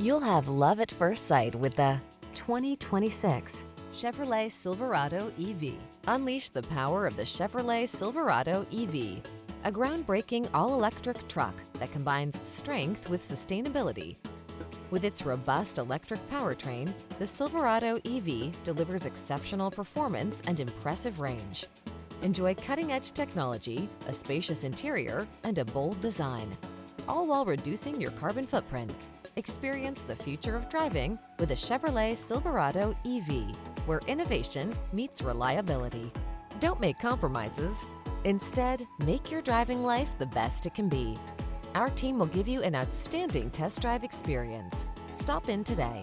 You'll have love at first sight with the 2026 Chevrolet Silverado EV. Unleash the power of the Chevrolet Silverado EV, a groundbreaking all-electric truck that combines strength with sustainability. With its robust electric powertrain, the Silverado EV delivers exceptional performance and impressive range. Enjoy cutting-edge technology, a spacious interior, and a bold design, all while reducing your carbon footprint. Experience the future of driving with a Chevrolet Silverado EV, where innovation meets reliability. Don't make compromises. Instead, make your driving life the best it can be. Our team will give you an outstanding test drive experience. Stop in today.